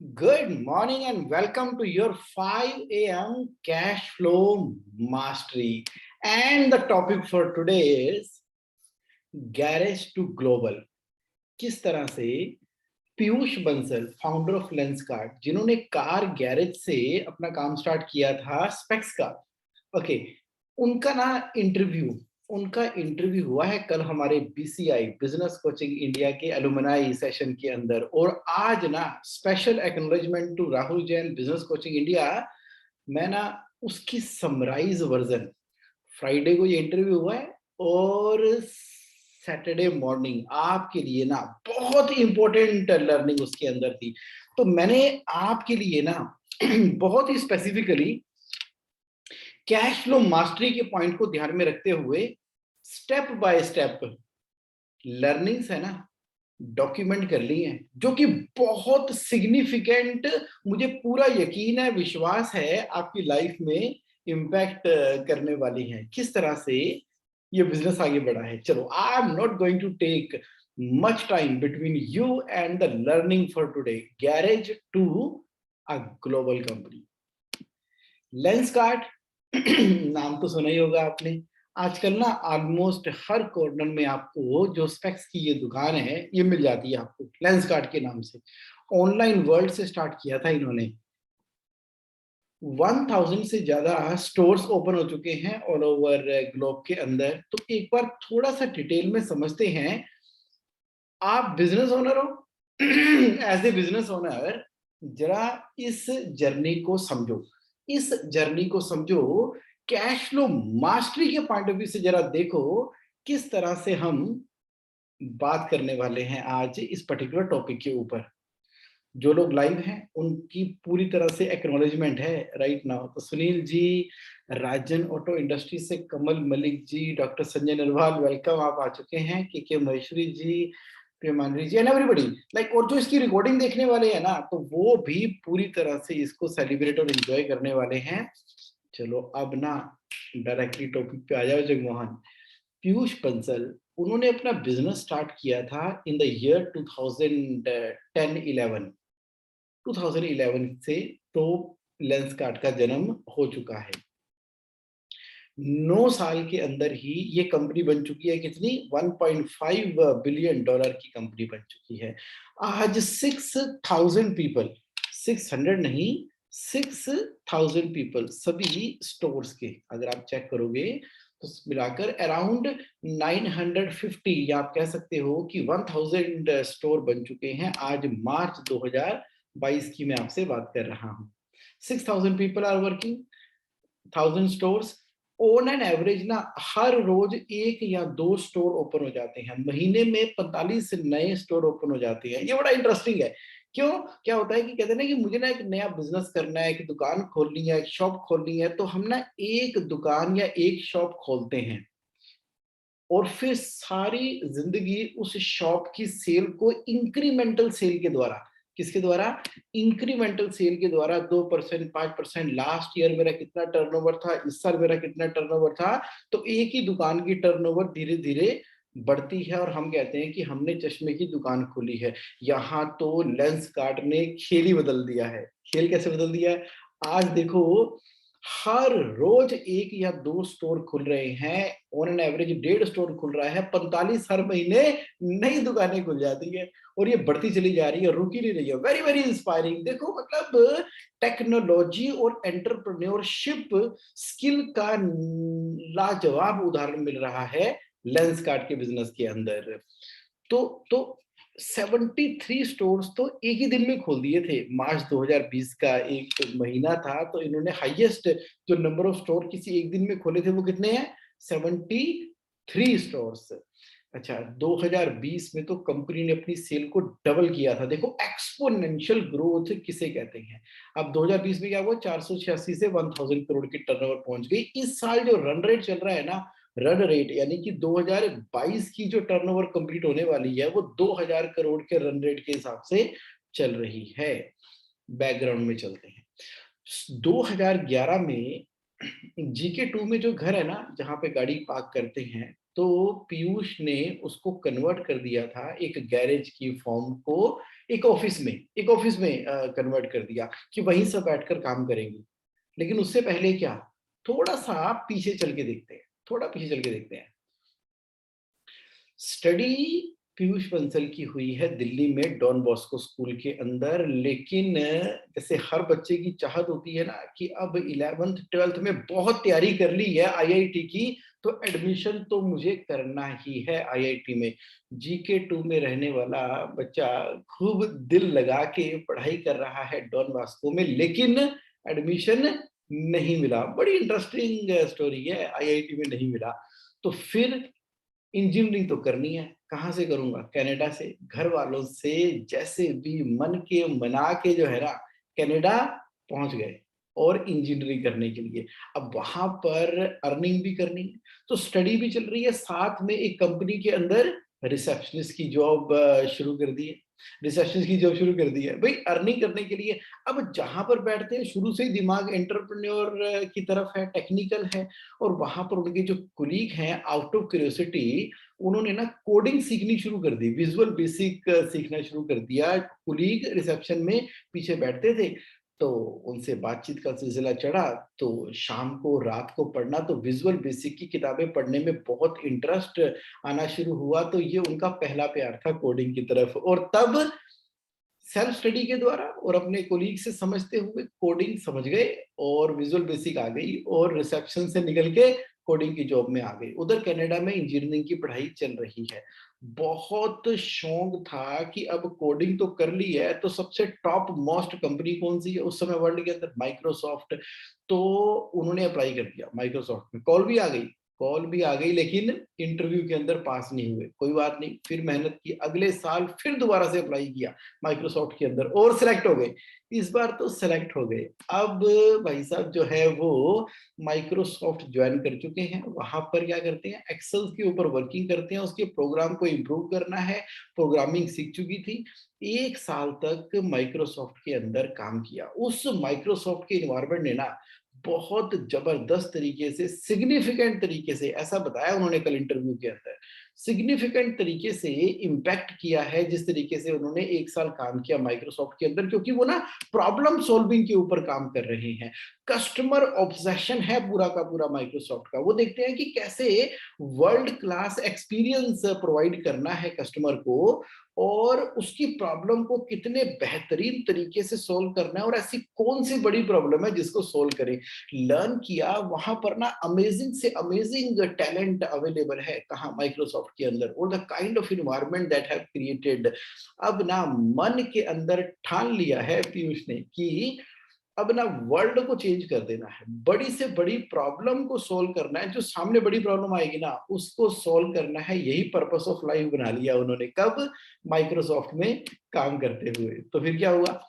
Good morning and welcome to your 5 a.m. cash flow mastery. And the topic for today is garage to global. किस तरह से Piyush Bansal founder of Lenskart जिन्होंने car garage से अपना काम start किया था स्पेक्स का। ओके, उनका ना इंटरव्यू उनका इंटरव्यू हुआ है कल हमारे बीसीआई बिजनेस कोचिंग इंडिया के एलुमनाई सेशन के अंदर। और आज ना special acknowledgement to Rahul Jain business coaching India. मैं ना उसकी समराइज वर्जन फ्राइडे को ये इंटरव्यू हुआ है और सैटरडे मॉर्निंग आपके लिए ना बहुत इंपॉर्टेंट लर्निंग उसके अंदर थी। तो मैंने आपके लिए ना बहुत ही स्पेसिफिकली कैश फ्लो मास्टरी के पॉइंट को ध्यान में रखते हुए स्टेप बाय स्टेप लर्निंग्स है ना डॉक्यूमेंट कर ली हैं, जो कि बहुत सिग्निफिकेंट, मुझे पूरा यकीन है, विश्वास है आपकी लाइफ में इम्पैक्ट करने वाली हैं। किस तरह से ये बिजनेस आगे बढ़ा है। चलो, I am not going to take much time between you and the learning for today. Garage to a global company Lenskart नाम तो सुना ही होगा आपने। आजकल ना ऑलमोस्ट हर कॉर्नर में आपको जो स्पेक्स की ये दुकान है ये मिल जाती है आपको लेंसकार्ट के नाम से। ऑनलाइन वर्ल्ड से स्टार्ट किया था इन्होंने। 1000 से ज्यादा स्टोर्स ओपन हो चुके हैं ऑल ओवर ग्लोब के अंदर। तो एक बार थोड़ा सा डिटेल में समझते हैं। आप बिजनेस ओनर हो एज ए बिजनेस ओनर, जरा इस जर्नी को समझो। इस जर्नी को समझो, कैश फ्लो मास्टरी के पॉइंट ऑफ व्यू से जरा देखो किस तरह से हम बात करने वाले हैं आज इस पर्टिकुलर टॉपिक के ऊपर। जो लोग लाइव हैं उनकी पूरी तरह से एक्नॉलेजमेंट है राइट नाउ। तो सुनील जी, राजन ऑटो इंडस्ट्री से कमल मलिक जी, डॉक्टर संजय नरवाल, वेलकम, आप आ चुके हैं। के महेश्वरी जी, प्रियमानवी जी एंड एवरीबॉडी लाइक। और जो इसकी रिकॉर्डिंग देखने वाले हैं ना, तो वो भी पूरी तरह से इसको सेलिब्रेट और एंजॉय करने वाले हैं। चलो अब ना डायरेक्टली टॉपिक पे आ जाओ। जगमोहन, पीयूष बंसल, उन्होंने अपना बिजनेस स्टार्ट किया था इन द ईयर 2010-11। 2011 से तो लेंसकार्ट का जन्म हो चुका है। 9 साल के अंदर ही ये कंपनी बन चुकी है। कितनी? 1.5 बिलियन डॉलर की कंपनी बन चुकी है। आज 6000 पीपल, 600 नहीं, 6000 पीपल सभी स्टोर्स के अगर आप चेक करोगे तो मिलाकर अराउंड 950 या आप कह सकते हो कि 1000 स्टोर बन चुके हैं। आज मार्च 2022 की मैं आपसे बात कर रहा हूं। 6000 people are working, 1000 stores. On an average ना हर रोज एक या दो स्टोर ओपन हो जाते हैं। महीने में 45 नए स्टोर ओपन हो जाते हैं। ये बड़ा इंटरेस्टिंग है। क्यों? क्या होता है कि कहते हैं ना कि मुझे ना एक नया बिजनेस करना है, एक दुकान खोलनी है, एक शॉप खोलनी है, तो हम ना एक दुकान या एक शॉप खोलते हैं और फिर सारी जिंदगी उस शॉप की सेल को इंक्रीमेंटल सेल के द्वारा, किसके द्वारा? इंक्रीमेंटल सेल के द्वारा 2%, 5%। लास्ट ईयर मेरा कितना टर्नओवर था, इस साल मेरा कितना टर्नओवर था। तो एक ही दुकान की टर्नओवर धीरे धीरे बढ़ती है और हम कहते हैं कि हमने चश्मे की दुकान खोली है। यहाँ तो लेंसकार्ट ने खेल ही बदल दिया है। खेल कैसे बदल दिया है? आज देखो, हर रोज एक या दो स्टोर खुल रहे हैं। ऑन एन एवरेज 1.5 स्टोर खुल रहा है। 45 हर महीने नई दुकानें खुल जाती है और ये बढ़ती चली जा रही है, रुक ही नहीं रही है। Very very inspiring. देखो मतलब टेक्नोलॉजी और एंटरप्रेन्योरशिप स्किल का लाजवाब उदाहरण मिल रहा है लेंसकार्ट के बिजनेस के अंदर। तो 73 स्टोर्स तो एक ही दिन में खोल दिए थे। मार्च 2020 का एक महीना था तो इन्होंने हाईएस्ट जो नंबर ऑफ स्टोर किसी एक दिन में खोले थे वो कितने हैं? 73 स्टोर्स। अच्छा, 2020 में तो कंपनी ने अपनी सेल को डबल किया था। देखो एक्सपोनेंशियल ग्रोथ किसे कहते हैं। अब 2020 में क्या हुआ? 486 से 1000 करोड़ की टर्नओवर पहुंच गई। इस साल जो रन रेट चल रहा है ना, रन रेट यानी कि 2022 की जो टर्नओवर कंप्लीट होने वाली है वो 2000 करोड़ के रन रेट के हिसाब से चल रही है। बैकग्राउंड में चलते हैं। 2011 में जीके 2 में जो घर है ना जहां पे गाड़ी पार्क करते हैं, तो पीयूष ने उसको कन्वर्ट कर दिया था एक गैरेज की फॉर्म को एक ऑफिस में कन्वर्ट कर दिया कि वहीं सब बैठकर काम करेंगे। लेकिन उससे पहले क्या, थोड़ा सा पीछे चल के देखते हैं, थोड़ा पीछे चल के देखते हैं। स्टडी पीयूष बंसल की हुई है दिल्ली में डॉन बॉस्को स्कूल के अंदर, लेकिन जैसे हर बच्चे की चाहत होती है ना कि अब 11th 12th में बहुत तैयारी कर ली है आईआईटी की, तो एडमिशन तो मुझे करना ही है आईआईटी में। जीके 2 में रहने वाला बच्चा खूब दिल लगा के पढ़ाई कर रहा है डॉन बॉस्को में, लेकिन एडमिशन नहीं मिला। बड़ी इंटरेस्टिंग स्टोरी है, आईआईटी में नहीं मिला। तो फिर इंजीनियरिंग तो करनी है, कहाँ से करूँगा? कनाडा से। घर वालों से जैसे भी मन के मना के जो है ना, कनाडा पहुँच गए और इंजीनियरिंग करने के लिए। अब वहाँ पर अर्निंग भी करनी है, तो स्टडी भी चल रही है, साथ में एक कंपनी के अंदर रिसेप्शनिस्ट की जॉब शुरू कर दी है। रिसेप्शनिस्ट की जॉब शुरू कर दी है। भई अर्निंग करने के लिए अब जहाँ पर बैठते हैं शुरू से ही दिमाग एंटरप्रेन्योर की तरफ है, टेक्निकल है, और वहाँ पर उनके जो कोलीग हैं आउट ऑफ क्यूरियोसिटी उन्होंने ना कोडिंग सीखनी शुरू कर दी, विजुअल बेसिक सीखना शुरू कर दिया। कोलीग रिसेप्शन में पीछे बैठते थे, तो उनसे बातचीत का सिलसिला चढ़ा, तो शाम को रात को पढ़ना, तो विजुअल बेसिक की किताबें पढ़ने में बहुत इंटरेस्ट आना शुरू हुआ। तो ये उनका पहला प्यार था कोडिंग की तरफ, और तब सेल्फ स्टडी के द्वारा और अपने कोलीग से समझते हुए कोडिंग समझ गए और विजुअल बेसिक आ गई, और रिसेप्शन से निकल के कोडिंग की जॉब में आ गए। उधर कनाडा में इंजीनियरिंग की पढ़ाई चल रही है। बहुत शौक था कि अब कोडिंग तो कर ली है, तो सबसे टॉप मोस्ट कंपनी कौन सी है उस समय वर्ल्ड के अंदर? माइक्रोसॉफ्ट। तो उन्होंने अप्लाई कर दिया माइक्रोसॉफ्ट में, कॉल भी आ गई, लेकिन इंटरव्यू के अंदर पास नहीं हुए। कोई बात नहीं, फिर मेहनत की, अगले साल फिर दोबारा से अप्लाई किया माइक्रोसॉफ्ट के अंदर और सिलेक्ट हो गए। इस बार तो सिलेक्ट हो गए। अब भाई साहब जो है वो माइक्रोसॉफ्ट ज्वाइन कर चुके हैं। वहां पर क्या करते हैं, एक्सेल के ऊपर वर्किंग करते हैं, उसके प्रोग्राम को इम्प्रूव करना है। प्रोग्रामिंग सीख चुकी थी। 1 साल तक माइक्रोसॉफ्ट के अंदर काम किया। उस माइक्रोसॉफ्ट के इन्वायरमेंट ने ना बहुत जबरदस्त तरीके से, सिग्निफिकेंट तरीके से, ऐसा बताया उन्होंने कल इंटरव्यू के अंदर, सिग्निफिकेंट तरीके से इम्पैक्ट किया है जिस तरीके से उन्होंने 1 साल काम किया माइक्रोसॉफ्ट के अंदर, क्योंकि वो ना प्रॉब्लम सॉल्विंग के ऊपर काम कर रहे हैं। कस्टमर ऑब्सेशन है पूरा का पूरा माइक्रोसॉफ्ट का। वो देखते हैं कि कैसे वर्ल्ड क्लास एक्सपीरियंस प्रोवाइड करना है कस्टमर को, और उसकी प्रॉब्लम को कितने बेहतरीन तरीके से सोल्व करना है, और ऐसी कौन सी बड़ी प्रॉब्लम है जिसको सोल्व करें। लर्न किया वहां पर ना, अमेजिंग से अमेजिंग टैलेंट अवेलेबल है कहाँ? माइक्रोसॉफ्ट के अंदर, और the kind of environment that have created. अब ना मन के अंदर ठान लिया है पीयूष ने कि अब ना वर्ल्ड को चेंज कर देना है, बड़ी से बड़ी प्रॉब्लम को सोल्व करना है, जो सामने बड़ी प्रॉब्लम आएगी ना उसको सोल्व करना है, यही पर्पस ऑफ लाइफ बना लिया उन्होंने। कब? माइक्रोसॉफ्ट में काम करते हुए। तो फिर क्या हुआ,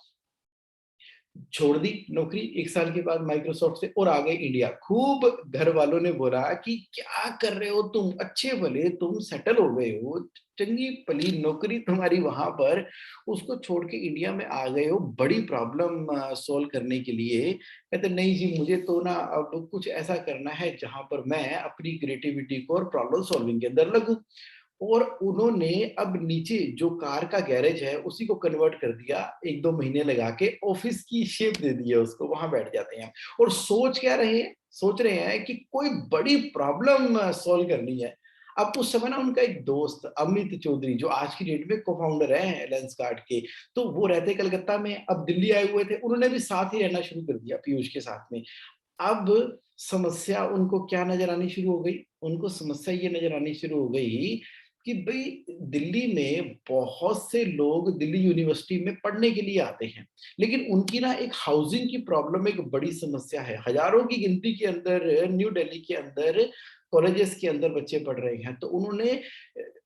छोड़ दी नौकरी 1 साल के बाद माइक्रोसॉफ्ट से और आ गए इंडिया। खूब घर वालों ने बोला कि क्या कर रहे हो तुम, अच्छे भले तुम सेटल हो गए हो, चंगी भली नौकरी तुम्हारी वहां पर, उसको छोड़ के इंडिया में आ गए हो बड़ी प्रॉब्लम सॉल्व करने के लिए। कहते नहीं जी, मुझे तो ना अब कुछ ऐसा करना है जहां पर मैं अपनी क्रिएटिविटी को और प्रॉब्लम सॉल्विंग के अंदर लगूं। और उन्होंने अब नीचे जो कार का गैरेज है उसी को कन्वर्ट कर दिया, 1-2 महीने लगा के ऑफिस की शेप दे दी है उसको, वहां बैठ जाते हैं। और सोच क्या रहे हैं, सोच रहे हैं कि कोई बड़ी प्रॉब्लम सॉल्व करनी है। अब उस समय ना उनका एक दोस्त अमित चौधरी, जो आज की डेट में को फाउंडर है लेंसकार्ट के, तो वो रहते कलकत्ता में, अब दिल्ली आए हुए थे, उन्होंने भी साथ ही रहना शुरू कर दिया पीयूष के साथ में। अब समस्या उनको क्या नजर आनी शुरू हो गई, उनको समस्या ये नजर आनी शुरू हो गई कि भाई दिल्ली में बहुत से लोग दिल्ली यूनिवर्सिटी में पढ़ने के लिए आते हैं, लेकिन उनकी ना एक हाउसिंग की प्रॉब्लम एक बड़ी समस्या है। हजारों की गिनती के अंदर न्यू दिल्ली के अंदर कॉलेजेस के अंदर बच्चे पढ़ रहे हैं। तो उन्होंने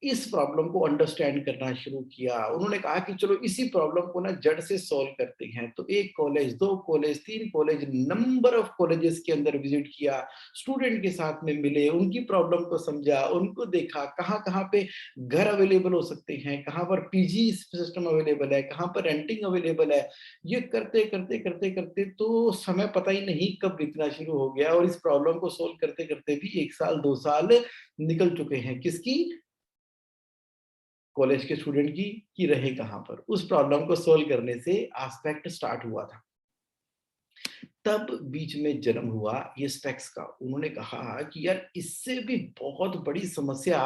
इस प्रॉब्लम को अंडरस्टैंड करना शुरू किया। उन्होंने कहा कि चलो इसी प्रॉब्लम को ना जड़ से सॉल्व करते हैं। तो 1 college, 2 college, 3 college, number of colleges के अंदर विजिट किया, स्टूडेंट के साथ में मिले, उनकी प्रॉब्लम को समझा, उनको देखा कहाँ-कहाँ पे घर अवेलेबल हो सकते हैं, कहाँ पर पीजी सिस्टम अवेलेबल है, कहाँ पर रेंटिंग अवेलेबल है। ये करते तो समय पता ही नहीं कब बीतना शुरू हो गया और इस प्रॉब्लम को सॉल्व करते भी 1 साल 2 साल निकल चुके हैं। किसकी? कॉलेज के स्टूडेंट की, कि रहे कहाँ पर। उस प्रॉब्लम को सॉल्व करने से एस्पेक्ट स्टार्ट हुआ था। तब बीच में जन्म हुआ ये स्पेक्स का। उन्होंने कहा कि यार इससे भी बहुत बड़ी समस्या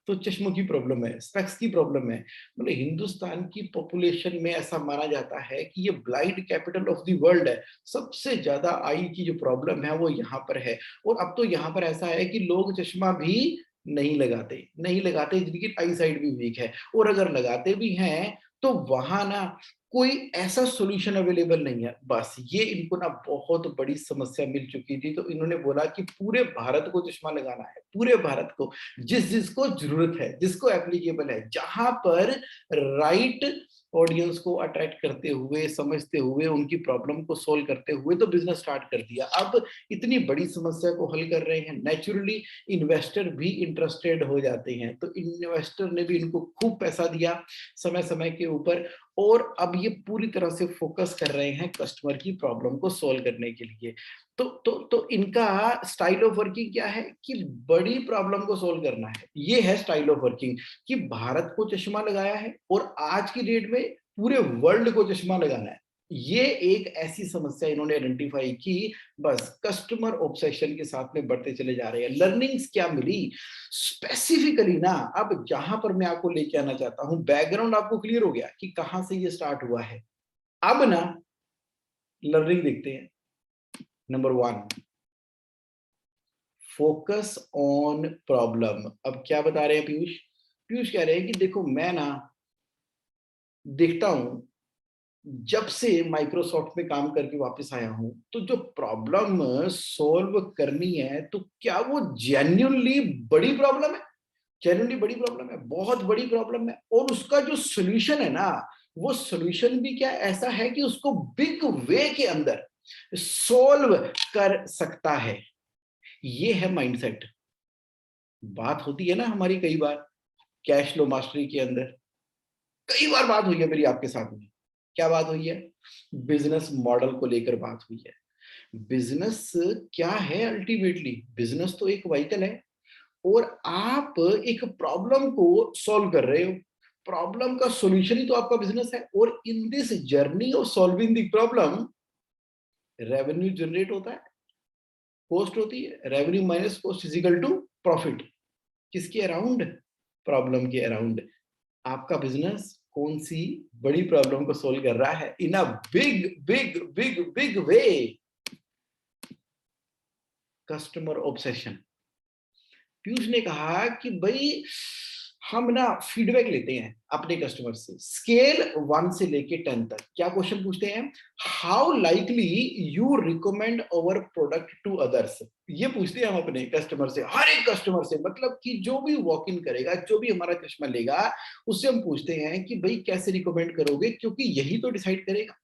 तो चश्मों की प्रॉब्लम है, स्पेक्स की प्रॉब्लम है। मतलब हिंदुस्तान की पॉपुलेशन में ऐसा माना जाता है कि ये blind capital of the world है। सबसे ज्यादा आई की जो प्रॉब्लम है वो यहाँ पर है। और अब तो यहाँ पर ऐसा है कि लोग चश्मा भी नहीं लगाते जिनकी आई साइड भी वीक है। और अगर लगाते भी हैं तो वहां ना कोई ऐसा सॉल्यूशन अवेलेबल नहीं है। बस ये इनको ना बहुत बड़ी समस्या मिल चुकी थी। तो इन्होंने बोला कि पूरे भारत को चश्मा लगाना है, पूरे भारत को, जिसको जरूरत है, जिसको एप्लीकेबल है, जहां पर राइट ऑडियंस को अट्रैक्ट करते हुए, समझते हुए, उनकी प्रॉब्लम को सोल्व करते हुए तो बिजनेस स्टार्ट कर दिया। अब इतनी बड़ी समस्या को हल कर रहे हैं, नेचुरली इन्वेस्टर भी इंटरेस्टेड हो जाते हैं। तो इन्वेस्टर ने भी इनको खूब पैसा दिया समय समय के ऊपर, और अब ये पूरी तरह से फोकस कर रहे हैं कस्टमर की प्रॉब्लम को सॉल्व करने के लिए। तो इनका स्टाइल ऑफ वर्किंग क्या है कि बड़ी प्रॉब्लम को सॉल्व करना है। ये है स्टाइल ऑफ वर्किंग कि भारत को चश्मा लगाया है और आज की डेट में पूरे वर्ल्ड को चश्मा लगाना है। ये एक ऐसी समस्या इन्होंने आइडेंटिफाई की। बस कस्टमर ऑब्सेशन के साथ में बढ़ते चले जा रहे हैं। लर्निंग्स क्या मिली स्पेसिफिकली ना, अब जहां पर मैं आपको लेके आना चाहता हूं, बैकग्राउंड आपको क्लियर हो गया कि कहां से ये स्टार्ट हुआ है। अब ना लर्निंग देखते हैं। Number 1, focus on problem. अब क्या बता रहे हैं पीयूष? पीयूष कह रहे हैं कि देखो मैं ना देखता हूं, जब से माइक्रोसॉफ्ट में काम करके वापस आया हूं, तो जो प्रॉब्लम सॉल्व करनी है तो क्या वो जेन्युइनली बड़ी प्रॉब्लम है? जेन्युइनली बड़ी प्रॉब्लम है, बहुत बड़ी प्रॉब्लम है। और उसका जो सॉल्यूशन है ना, वो सॉल्यूशन भी क्या ऐसा है कि उसको बिग वे के अंदर सॉल्व कर सकता है। ये है माइंडसेट। बात होती है ना हमारी कई बार कैश फ्लो मास्टरी के अंदर, कई बार बात हुई है मेरी आपके साथ में। क्या बात हुई है? बिजनेस मॉडल को लेकर बात हुई है। बिजनेस क्या है? अल्टीमेटली बिजनेस तो एक व्हीकल है और आप एक प्रॉब्लम को सॉल्व कर रहे हो। प्रॉब्लम का सॉल्यूशन ही तो आपका बिजनेस है। और in this journey of solving the problem revenue generate होता है, कॉस्ट होती है। Revenue minus cost is equal to profit. किसके अराउंड? प्रॉब्लम के अराउंड। आपका बिजनेस कौन सी बड़ी प्रॉब्लम को सोल्व कर रहा है in a big big big big way? Customer obsession. Piyush ने कहा कि भाई हम ना फीडबैक लेते हैं अपने कस्टमर से, स्केल 1 से लेके 10 तक। क्या क्वेश्चन पूछते हैं? How likely you recommend our product to others. ये पूछते हैं हम अपने कस्टमर से, हर एक कस्टमर से, मतलब कि जो भी वॉक इन करेगा, जो भी हमारा चश्मा लेगा, उससे हम पूछते हैं कि भाई कैसे रिकमेंड करोगे, क्योंकि यही तो डिसाइड करेगा।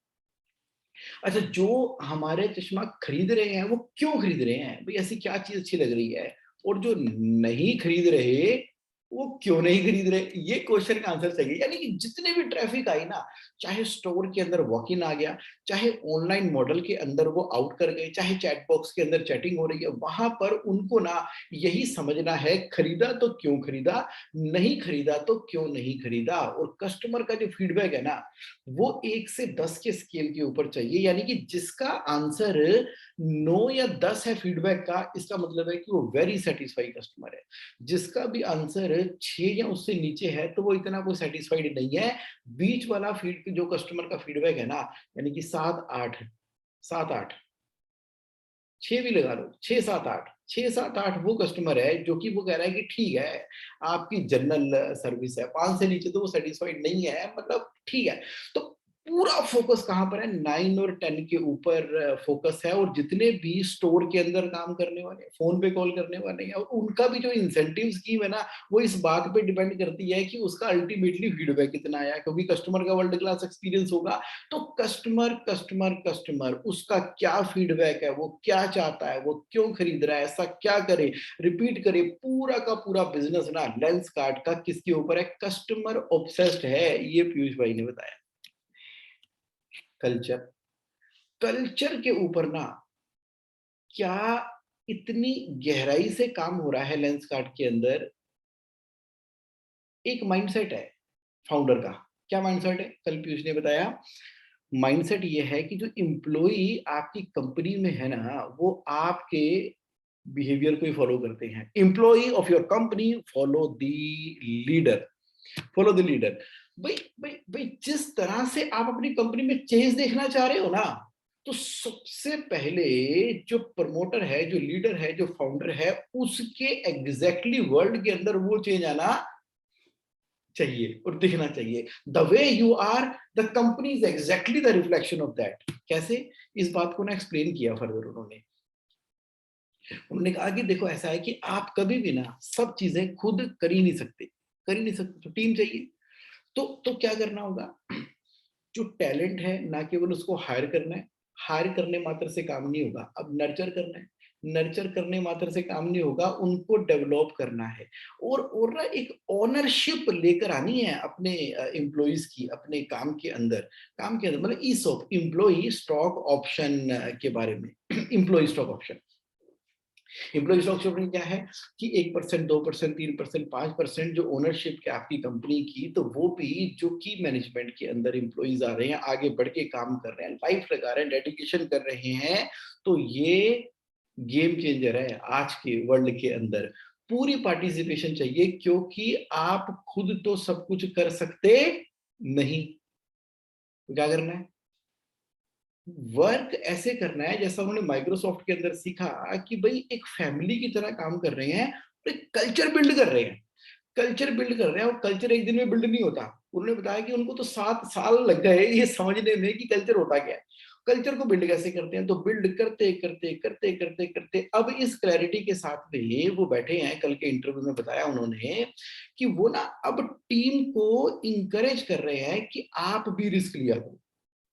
अच्छा, जो हमारे चश्मा खरीद रहे हैं वो क्यों खरीद रहे हैं? भाई ऐसी क्या चीज अच्छी लग रही है? और जो नहीं खरीद रहे वो क्यों नहीं खरीद रहे? ये क्वेश्चन का आंसर चाहिए। यानी कि जितने भी ट्रैफिक आई ना, चाहे स्टोर के अंदर वॉक इन आ गया, चाहे ऑनलाइन मॉडल के अंदर वो आउट कर गए, चाहे चैट बॉक्स के अंदर चैटिंग हो रही है, वहां पर उनको ना यही समझना है, खरीदा तो क्यों खरीदा, नहीं खरीदा तो क्यों नहीं खरीदा। और कस्टमर का जो फीडबैक है ना, वो 1 से 10 के स्केल के ऊपर चाहिए। यानी कि जिसका आंसर 9 या 10 है फीडबैक का, इसका मतलब है कि वो वेरी सेटिस्फाइड कस्टमर है। जिसका भी आंसर 6 या उससे नीचे है तो वो इतना कोई सेटिस्फाइड नहीं है। बीच वाला फीड जो कस्टमर का फीडबैक है ना, यानी कि 7 8 6 भी लगा लो, 6 7 8 वो कस्टमर है जो कि वो कह रहा है कि ठीक है, आपकी जनरल सर्विस है। 5 से नीचे तो वो सेटिस्फाइड नहीं है, मतलब ठीक है। तो पूरा फोकस कहां पर है, 9 और 10 के ऊपर फोकस है। और जितने भी स्टोर के अंदर काम करने वाले, फोन पे कॉल करने वाले हैं, और उनका भी जो इंसेंटिव स्कीम है ना, वो इस बात पे डिपेंड करती है कि उसका अल्टीमेटली फीडबैक कितना आया। क्योंकि कस्टमर का वर्ल्ड क्लास एक्सपीरियंस होगा तो कस्टमर कस्टमर कस्टमर उसका क्या फीडबैक है, वो क्या चाहता है, वो क्यों खरीद रहा है, ऐसा क्या करे, रिपीट करे। पूरा का पूरा बिजनेस ना लेंसकार्ट का किसके ऊपर है, कस्टमर ऑब्सेस्ड है। ये पीयूष भाई ने बताया। कल्चर, कल्चर के ऊपर ना क्या इतनी गहराई से काम हो रहा है लेंसकार्ट के अंदर। एक माइंडसेट है फाउंडर का। क्या माइंडसेट है, कल पीयूष ने बताया। माइंडसेट ये है कि जो एम्प्लॉई आपकी कंपनी में है ना, वो आपके बिहेवियर को ही फॉलो करते हैं। Employee of your company follow the leader, follow the leader. भाई भाई भाई, जिस तरह से आप अपनी कंपनी में चेंज देखना चाह रहे हो ना, तो सबसे पहले जो प्रमोटर है, जो लीडर है, जो फाउंडर है, उसके एग्जैक्टली वर्ल्ड के अंदर वो चेंज आना चाहिए और दिखना चाहिए। The way you are, the company is exactly the reflection of that. कैसे, इस बात को ना एक्सप्लेन किया फर्दर उन्होंने। उन्होंने कहा कि देखो ऐसा है कि आप कभी भी ना सब चीजें खुद कर ही नहीं सकते, कर ही नहीं सकते, तो टीम चाहिए। तो क्या करना होगा, जो टैलेंट है ना केवल उसको हायर करना है, हायर करने मात्र से काम नहीं होगा, अब नर्चर करना है, नर्चर करने मात्र से काम नहीं होगा, उनको डेवलप करना है। और ना एक ओनरशिप लेकर आनी है अपने एम्प्लॉइज की, अपने काम के अंदर मतलब ईसॉप, एम्प्लॉई स्टॉक ऑप्शन के बारे में। Employee stock option, employee stock sharing क्या है कि 1%, 2%, 3%, 5% जो ओनरशिप है आपकी कंपनी की, तो वो भी जो की मैनेजमेंट के अंदर एम्प्लॉइज आ रहे हैं, आगे बढ़ के काम कर रहे हैं, लाइफ लगा रहे हैं, डेडिकेशन कर रहे हैं, तो ये गेम चेंजर है आज के वर्ल्ड के अंदर। पूरी पार्टिसिपेशन चाहिए, क्योंकि आप खुद तो सब कुछ कर सकते नहीं। तो क्या करना है, वर्क ऐसे करना है जैसा उन्होंने माइक्रोसॉफ्ट के अंदर सीखा कि भाई एक फैमिली की तरह काम कर रहे हैं, और एक कल्चर बिल्ड कर रहे हैं, कल्चर बिल्ड कर रहे हैं। और कल्चर एक दिन में बिल्ड नहीं होता। उन्होंने बताया कि उनको तो 7 साल लग गए ये समझने में कि कल्चर होता क्या है, कल्चर को बिल्ड कैसे करते हैं। तो बिल्ड करते करते करते करते करते अब इस क्लैरिटी के साथ में वो बैठे हैं, कल के इंटरव्यू में बताया उन्होंने कि वो ना अब टीम को इंकरेज कर रहे हैं कि आप भी रिस्क लिया करो,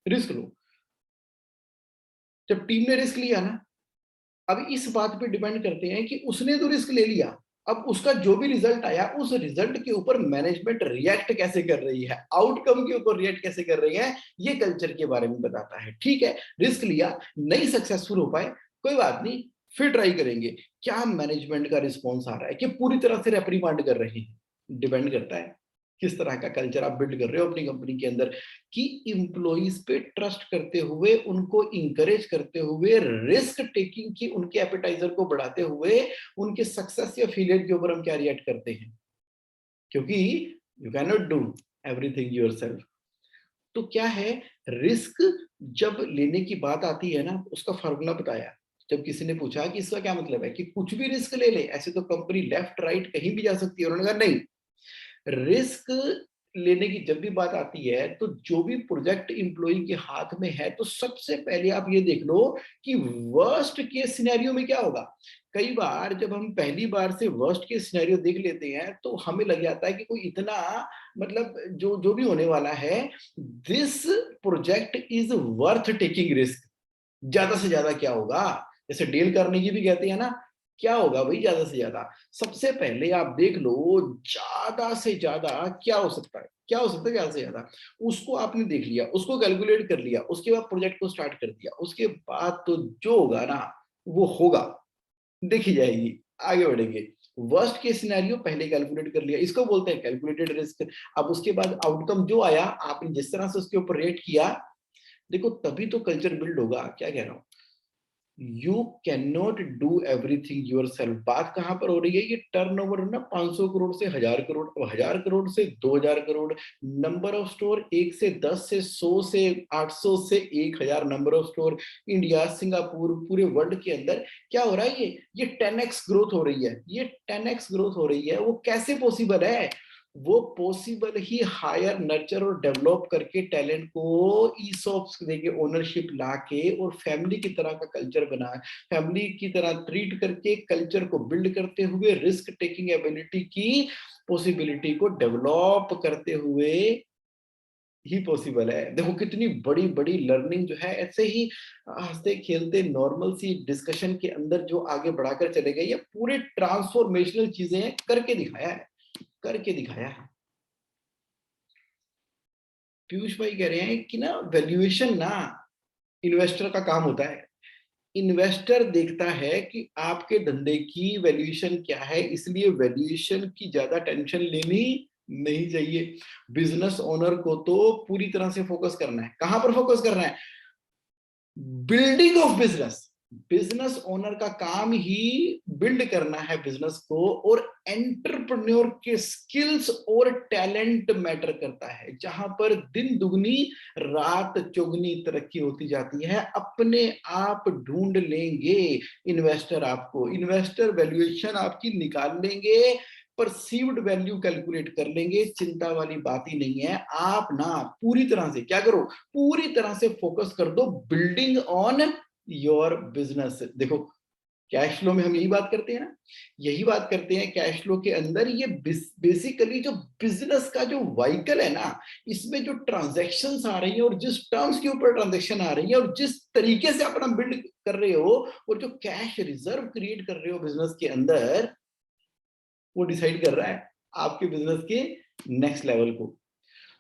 रिस्क लो। जब टीम ने रिस्क लिया ना, अब इस बात पे डिपेंड करते हैं कि उसने तो रिस्क ले लिया, अब उसका जो भी रिजल्ट आया उस रिजल्ट के ऊपर मैनेजमेंट रिएक्ट कैसे कर रही है, आउटकम के ऊपर रिएक्ट कैसे कर रही है, ये कल्चर के बारे में बताता है। ठीक है, रिस्क लिया, नहीं सक्सेसफुल हो पाए, कोई बात नहीं, फिर ट्राई करेंगे। क्या मैनेजमेंट का रिस्पॉन्स आ रहा है कि पूरी तरह से रेप्रीमांड कर रहे हैं, डिपेंड करता है किस तरह का कल्चर आप बिल्ड कर रहे हो अपनी कंपनी के अंदर, कि इंप्लॉइज पे ट्रस्ट करते हुए, उनको इंकरेज करते हुए, रिस्क टेकिंग की उनके एपेटाइजर को बढ़ाते हुए, उनके सक्सेस या फेलियर के ऊपर हम क्या रिएक्ट करते हैं। क्योंकि you can not do everything yourself. तो क्या है, रिस्क जब लेने की बात आती है ना, उसका फार्मूला बताया। जब किसी ने पूछा कि इसका क्या मतलब है कि कुछ भी रिस्क ले ले, ऐसे तो कंपनी लेफ्ट राइट कहीं भी जा सकती है, उन्होंने कहा नहीं, रिस्क लेने की जब भी बात आती है, तो जो भी प्रोजेक्ट एम्प्लॉय के हाथ में है, तो सबसे पहले आप ये देख लो कि वर्स्ट केस सिनेरियो में क्या होगा। कई बार जब हम पहली बार से वर्स्ट केस सिनेरियो देख लेते हैं, तो हमें लग जाता है कि कोई इतना, मतलब जो जो भी होने वाला है, this project is worth taking risk. ज्यादा से ज्यादा क्या होगा, जैसे डेल कार्नेगी भी कहते हैं ना, क्या होगा भाई ज्यादा से ज्यादा। सबसे पहले आप देख लो ज्यादा से ज्यादा क्या हो सकता है, क्या हो सकता है ज्यादा से ज्यादा। उसको आपने देख लिया, उसको कैलकुलेट कर लिया, उसके बाद प्रोजेक्ट को स्टार्ट कर दिया, उसके बाद तो जो होगा ना वो होगा, देखी जाएगी, आगे बढ़ेंगे। वर्स्ट केस सिनेरियो पहले कैलकुलेट कर लिया, इसको बोलते हैं कैलकुलेटेड रिस्क। अब उसके बाद आउटकम जो आया, आपने जिस तरह से उसके ऊपर रेट किया, देखो तभी तो कल्चर बिल्ड होगा। क्या कह रहा हूं, you can not do everything your self. बात कहां पर हो रही है, ये टर्नओवर ना 500 करोड़ से 1000 करोड़, अब 1000 करोड़ से 2000 करोड़, नंबर ऑफ स्टोर 1 से 10 से 100 से 800 से 1000 number of store, India, Singapore, पूरे वर्ल्ड के अंदर क्या हो रहा है, ये 10x ग्रोथ हो रही है, ये 10x ग्रोथ हो रही है। वो कैसे पॉसिबल है, वो पॉसिबल ही हायर, नर्चर और डेवलप करके टैलेंट को ईसॉप्स देके, ओनरशिप लाके और फैमिली की तरह का कल्चर बना, फैमिली की तरह ट्रीट करके कल्चर को बिल्ड करते हुए रिस्क टेकिंग एबिलिटी की पॉसिबिलिटी को डेवलप करते हुए ही पॉसिबल है। देखो कितनी बड़ी बड़ी लर्निंग जो है, ऐसे ही हंसते खेलते नॉर्मल सी डिस्कशन के अंदर जो आगे बढ़ाकर चले गए, ये पूरे ट्रांसफॉर्मेशनल चीजें करके दिखाया है, करके दिखाया है। पीयूष भाई कह रहे हैं कि ना वैल्यूएशन ना इन्वेस्टर का काम होता है। इन्वेस्टर देखता है कि आपके धंधे की वैल्यूएशन क्या है, इसलिए वैल्यूएशन की ज्यादा टेंशन लेनी नहीं चाहिए। बिजनेस ओनर को तो पूरी तरह से फोकस करना है। कहां पर फोकस करना है? Building of business. Business owner का काम ही बिल्ड करना है बिजनेस को, और एंटरप्रेन्योर के स्किल्स और टैलेंट मैटर करता है। जहां पर दिन दुगनी रात चौगुनी तरक्की होती जाती है, अपने आप ढूंढ लेंगे इन्वेस्टर आपको। इन्वेस्टर वैल्यूएशन आपकी निकाल लेंगे, परसीव्ड वैल्यू कैलकुलेट कर लेंगे, चिंता वाली बात ही नहीं है। आप ना पूरी तरह से क्या करो, पूरी तरह से फोकस कर दो बिल्डिंग ऑन योर बिजनेस। देखो कैश फ्लो में हम यही बात करते हैं ना, यही बात करते हैं कैश फ्लो के अंदर। ये बेसिकली जो बिजनेस का जो व्हीकल है ना, इसमें जो ट्रांजैक्शंस आ रही है और जिस टर्म्स के ऊपर ट्रांजैक्शन आ रही है और जिस तरीके से अपना बिल्ड कर रहे हो और जो कैश रिजर्व क्रिएट कर रहे हो बिजनेस के अंदर, वो डिसाइड कर रहा है आपके बिजनेस के नेक्स्ट लेवल को।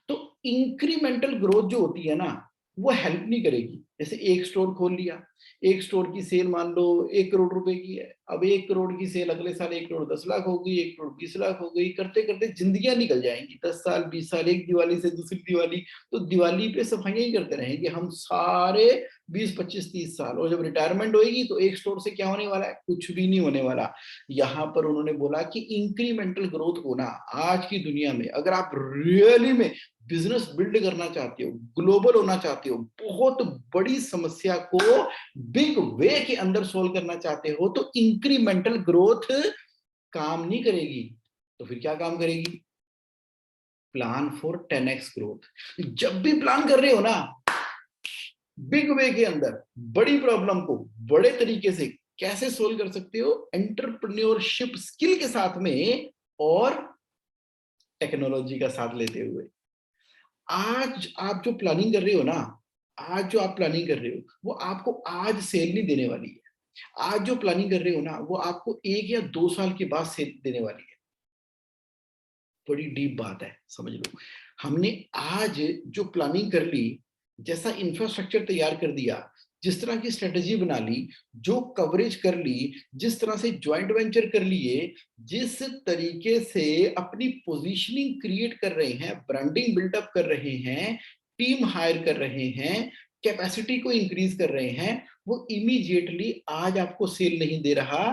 तो इंक्रीमेंटल ग्रोथ जो होती है ना, वो हेल्प नहीं करेगी। जैसे एक स्टोर खोल लिया, एक स्टोर की सेल मान लो 1 करोड़ रुपए की है, अब 1 करोड़ की सेल अगले साल 1 करोड़ 10 लाख हो गई, 1 करोड़ 20 लाख हो गई, करते करते जिंदगियां निकल जाएंगी, 10 साल 20 साल, एक दिवाली से दूसरी दिवाली। तो दिवाली पे सफाइयां ही करते रहेंगे हम सारे 20 25 30 साल, और जब रिटायरमेंट होगी तो एक स्टोर से क्या होने वाला है? कुछ भी नहीं होने वाला। यहाँ पर उन्होंने बोला कि इंक्रीमेंटल ग्रोथ होना आज की दुनिया में, अगर आप रियली में बिजनेस बिल्ड करना चाहते हो, ग्लोबल होना चाहते हो, बहुत बड़ी समस्या को बिग वे के अंदर सोल्व करना चाहते हो, तो इंक्रीमेंटल ग्रोथ काम नहीं करेगी। तो फिर क्या काम करेगी? Plan for 10x growth. जब भी प्लान कर रहे हो ना, बिग वे के अंदर बड़ी प्रॉब्लम को बड़े तरीके से कैसे सोल्व कर सकते हो, एंटरप्रेन्योरशिप स्किल के साथ में और टेक्नोलॉजी का साथ लेते हुए। आज आप जो प्लानिंग कर रहे हो ना, आज जो आप प्लानिंग कर रहे हो, वो आपको आज सेल नहीं देने वाली है। आज जो प्लानिंग कर रहे हो ना, वो आपको 1 या 2 साल के बाद सेल देने वाली है। बड़ी डीप बात है, समझ लो। हमने आज जो प्लानिंग कर ली, जैसा इंफ्रास्ट्रक्चर तैयार कर दिया, जिस तरह की स्ट्रेटेजी बना ली, जो कवरेज कर ली, जिस तरह से ज्वाइंट वेंचर कर लिए, जिस तरीके से अपनी पोजीशनिंग क्रिएट कर रहे हैं, ब्रांडिंग बिल्डअप कर रहे हैं, टीम हायर कर रहे हैं, कैपेसिटी को इंक्रीज कर रहे हैं, वो इमीडिएटली आज आपको सेल नहीं दे रहा,